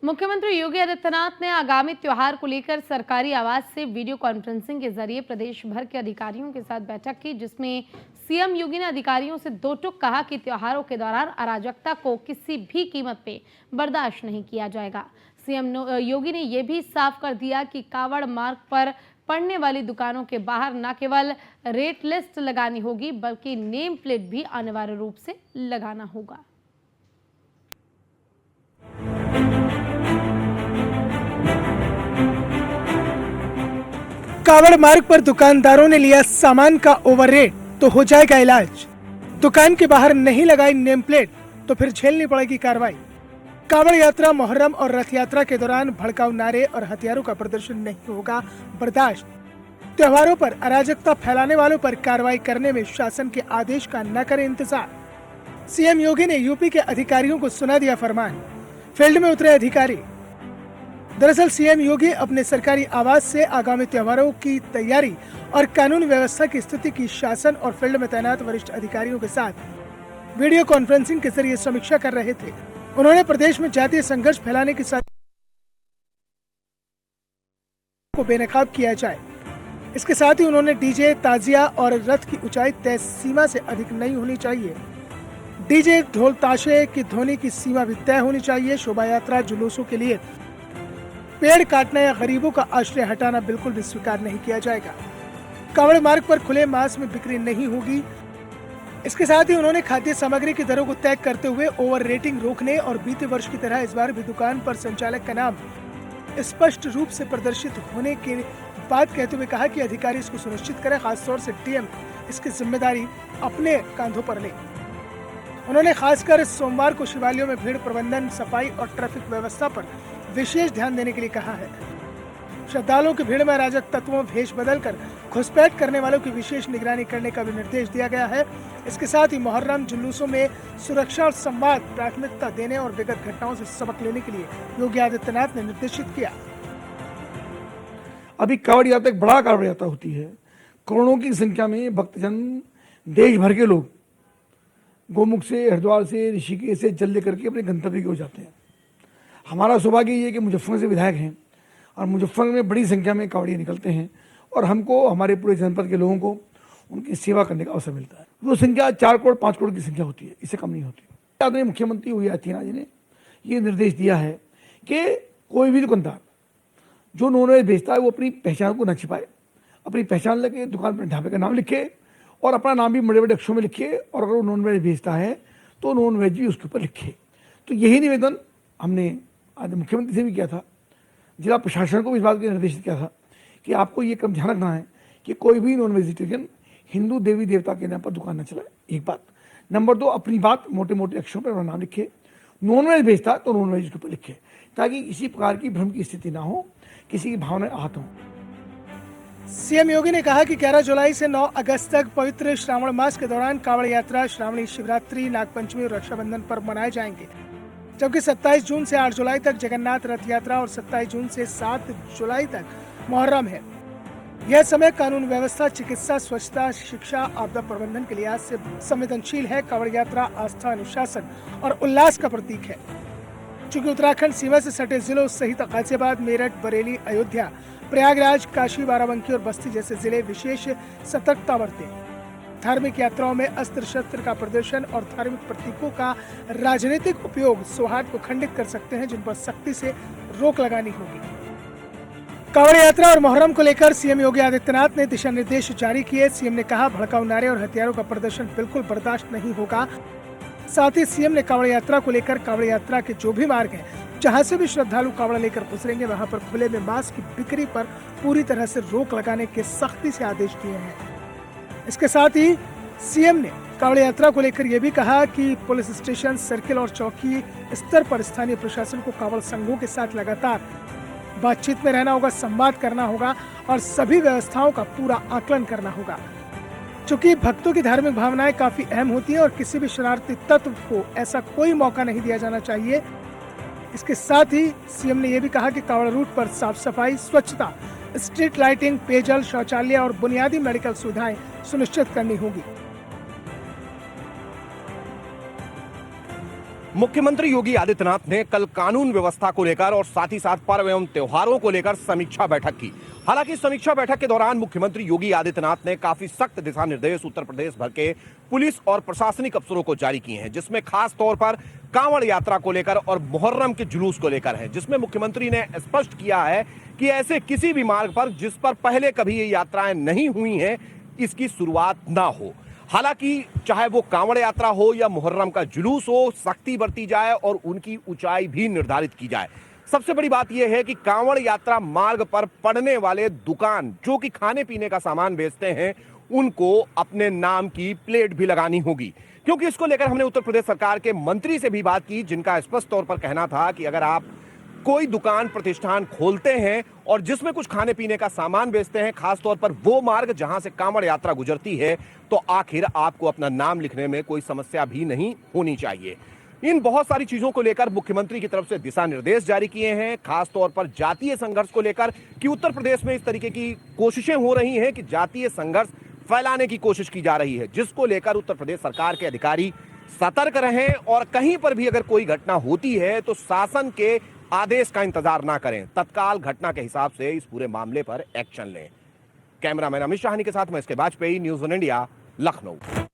मुख्यमंत्री योगी आदित्यनाथ ने आगामी त्योहार को लेकर सरकारी आवास से वीडियो कॉन्फ्रेंसिंग के जरिए प्रदेश भर के अधिकारियों के साथ बैठक की, जिसमें सीएम योगी ने अधिकारियों से दो टूक कहा कि त्योहारों के दौरान अराजकता को किसी भी कीमत पे बर्दाश्त नहीं किया जाएगा। सीएम योगी ने यह भी साफ कर दिया कि कावड़ मार्ग पर पड़ने वाली दुकानों के बाहर न केवल रेट लिस्ट लगानी होगी, बल्कि नेम प्लेट भी अनिवार्य रूप से लगाना होगा। कावड़ मार्ग पर दुकानदारों ने लिया सामान का ओवर रेट तो हो जाएगा इलाज। दुकान के बाहर नहीं लगाई नेम प्लेट तो फिर झेलनी पड़ेगी कार्रवाई। कावड़ यात्रा, मोहर्रम और रथ यात्रा के दौरान भड़काऊ नारे और हथियारों का प्रदर्शन नहीं होगा बर्दाश्त। त्योहारों पर अराजकता फैलाने वालों पर कार्रवाई करने में शासन के आदेश का न करें इंतजार। सीएम योगी ने यूपी के अधिकारियों को सुना दिया फरमान। फील्ड में उतरे अधिकारी। दरअसल सीएम योगी अपने सरकारी आवास से आगामी त्योहारों की तैयारी और कानून व्यवस्था की स्थिति की शासन और फील्ड में तैनात वरिष्ठ अधिकारियों के साथ वीडियो कॉन्फ्रेंसिंग के जरिए समीक्षा कर रहे थे। उन्होंने प्रदेश में जातीय संघर्ष फैलाने की साजिश को बेनकाब किया जाए। इसके साथ ही उन्होंने डीजे, ताजिया और रथ की ऊंचाई तय सीमा से अधिक नहीं होनी चाहिए। डीजे, ढोल, ताशे की ध्वनि की सीमा भी तय होनी चाहिए। शोभा यात्रा, जुलूसों के लिए पेड़ काटना या गरीबों का आश्रय हटाना बिल्कुल भी स्वीकार नहीं किया जाएगा। कावड़ मार्ग पर खुले मांस में बिक्री नहीं होगी। इसके साथ ही उन्होंने खाद्य सामग्री की दरों को तय करते हुए ओवर रेटिंग रोकने और बीते वर्ष की तरह इस बार भी दुकान पर संचालक का नाम स्पष्ट रूप से प्रदर्शित होने की बात कहते हुए कहा कि अधिकारी इसको सुनिश्चित करें, खासतौर से डीएम इसकी जिम्मेदारी अपने कांधों पर ले। उन्होंने खासकर सोमवार को शिवालयों में भीड़ प्रबंधन, सफाई और ट्रैफिक व्यवस्था पर विशेष ध्यान देने के लिए कहा है। श्रद्धालुओं की भीड़ में अराजक तत्वों, भेष बदलकर घुसपैठ करने वालों की विशेष निगरानी करने का भी निर्देश दिया गया है। इसके साथ ही मुहर्रम जुलूसों में सुरक्षा और संवाद प्राथमिकता देने और विगत घटनाओं से सबक लेने के लिए योगी आदित्यनाथ ने निर्देशित किया। अभी कावड़ यात्रा एक बड़ा कावड़ यात्रा होती है। करोड़ों की संख्या में भक्तजन, देश भर के लोग गोमुख से, हरिद्वार से, ऋषिकेश से जल लेकर के अपने गंतव्य की ओर जाते हैं। हमारा सौभाग्य ये है कि मुजफ्फरनगर से विधायक हैं और मुजफ्फरनगर में बड़ी संख्या में कावड़िए निकलते हैं और हमको, हमारे पूरे जनपद के लोगों को उनकी सेवा करने का अवसर मिलता है। वो संख्या 4 करोड़ 5 करोड़ की संख्या होती है, इससे कम नहीं होती। आदरणीय मुख्यमंत्री योगी आदित्यनाथ जी ने ये निर्देश दिया है कि कोई भी दुकानदार जो नॉनवेज बेचता है वो अपनी पहचान को न छिपाए, अपनी पहचान लगे, दुकान पर ढाबे का नाम लिखे और अपना नाम भी बड़े बड़े अक्षरों में लिखे, और अगर वो नॉनवेज बेचता है तो नॉनवेज भी उसके ऊपर लिखे। तो यही निवेदन हमने आज मुख्यमंत्री से भी किया था, जिला प्रशासन को भी इस बात का निर्देशित किया था कि आपको ये क्रम ध्यान रखना है कि कोई भी नॉन वेजिटेरियन हिंदू देवी देवता के नाम पर दुकान न चलाए। एक बात। नंबर 2, अपनी बात मोटे मोटे अक्षरों पर नाम लिखे। नॉनवेज बेचता तो नॉनवेज के ऊपर लिखे, ताकि किसी प्रकार की भ्रम की स्थिति ना हो, किसी की भावनाएं आहत हों। सीएम योगी ने कहा कि 11 जुलाई से 9 अगस्त तक पवित्र श्रावण मास के दौरान कावड़ यात्रा, श्रावणी शिवरात्रि, नागपंचमी और रक्षाबंधन पर्व मनाए जाएंगे, जबकि 27 जून से 8 जुलाई तक जगन्नाथ रथ यात्रा और 27 जून से 7 जुलाई तक मुहर्रम है। यह समय कानून व्यवस्था, चिकित्सा, स्वच्छता, शिक्षा, आपदा प्रबंधन के लिहाज से संवेदनशील है। कावड़ यात्रा आस्था, अनुशासन और उल्लास का प्रतीक है। चूंकि उत्तराखंड सीमा से सटे जिलों सहित गाजियाबाद, मेरठ, बरेली, अयोध्या, प्रयागराज, काशी, बाराबंकी और बस्ती जैसे जिले विशेष सतर्कता बरते। धार्मिक यात्राओं में अस्त्र शस्त्र का प्रदर्शन और धार्मिक प्रतीकों का राजनीतिक उपयोग सौहार्द को खंडित कर सकते हैं, जिन पर सख्ती से रोक लगानी होगी। कावड़ यात्रा और मुहर्रम को लेकर सीएम योगी आदित्यनाथ ने दिशा निर्देश जारी किए। सीएम ने कहा, भड़काऊ नारे और हथियारों का प्रदर्शन बिल्कुल बर्दाश्त नहीं होगा। साथ ही सीएम ने कावड़ यात्रा को लेकर कावड़ यात्रा के जो भी मार्ग हैं, जहां से भी श्रद्धालु कावड़ लेकर गुजरेंगे, वहां पर खुले में मांस की बिक्री पर पूरी तरह से रोक लगाने के सख्ती से आदेश दिए हैं। इसके साथ ही सीएम ने कावड़ यात्रा को लेकर यह भी कहा कि पुलिस स्टेशन, सर्किल और चौकी स्तर पर स्थानीय प्रशासन को कावड़ संघों के साथ लगातार बातचीत में रहना होगा, संवाद करना होगा और सभी व्यवस्थाओं का पूरा आकलन करना होगा। चूंकि भक्तों की धार्मिक भावनाएं काफी अहम होती है और किसी भी शरारती तत्व को ऐसा कोई मौका नहीं दिया जाना चाहिए। इसके साथ ही सीएम ने यह भी कहा कि कावड़ रूट पर साफ सफाई, स्वच्छता, स्ट्रीट लाइटिंग, पेयजल, शौचालय और बुनियादी मेडिकल सुविधाएं सुनिश्चित करनी होगी। मुख्यमंत्री योगी आदित्यनाथ ने कल कानून व्यवस्था को लेकर और साथ ही साथ पर्व एवं त्योहारों को लेकर समीक्षा बैठक की। हालांकि समीक्षा बैठक के दौरान मुख्यमंत्री योगी आदित्यनाथ ने काफी सख्त दिशा निर्देश उत्तर प्रदेश भर के पुलिस और प्रशासनिक अफसरों को जारी किए हैं, जिसमें खास तौर पर कांवड़ यात्रा को लेकर और मुहर्रम के जुलूस को लेकर है, जिसमें मुख्यमंत्री ने स्पष्ट किया है कि ऐसे किसी भी मार्ग पर जिस पर पहले कभी ये यात्राएं नहीं हुई हैं, इसकी शुरुआत ना हो। हालांकि चाहे वो कांवड़ यात्रा हो या मुहर्रम का जुलूस हो, सख्ती बरती जाए और उनकी ऊंचाई भी निर्धारित की जाए। सबसे बड़ी बात यह है कि कांवड़ यात्रा मार्ग पर पड़ने वाले दुकान जो कि खाने पीने का सामान बेचते हैं, उनको अपने नाम की प्लेट भी लगानी होगी, क्योंकि इसको लेकर हमने उत्तर प्रदेश सरकार के मंत्री से भी बात की, जिनका स्पष्ट तौर पर कहना था कि अगर आप कोई दुकान प्रतिष्ठान खोलते हैं और जिसमें कुछ खाने पीने का सामान बेचते हैं, खासतौर पर वो मार्ग जहां से कांवड़ यात्रा गुजरती है, तो आखिर आपको अपना नाम लिखने में कोई समस्या भी नहीं होनी चाहिए। इन बहुत सारी चीजों को लेकर मुख्यमंत्री की तरफ से दिशा निर्देश जारी किए हैं, खासतौर पर जातीय संघर्ष को लेकर कि उत्तर प्रदेश में इस तरीके की कोशिशें हो रही हैं कि जातीय संघर्ष फैलाने की कोशिश की जा रही है, जिसको लेकर उत्तर प्रदेश सरकार के अधिकारी सतर्क रहें और कहीं पर भी अगर कोई घटना होती है तो शासन के आदेश का इंतजार ना करें, तत्काल घटना के हिसाब से इस पूरे मामले पर एक्शन लें। कैमरामैन अमित शाहनी के साथ मैं इसके वाजपेयी, न्यूज़ 1 इंडिया, लखनऊ।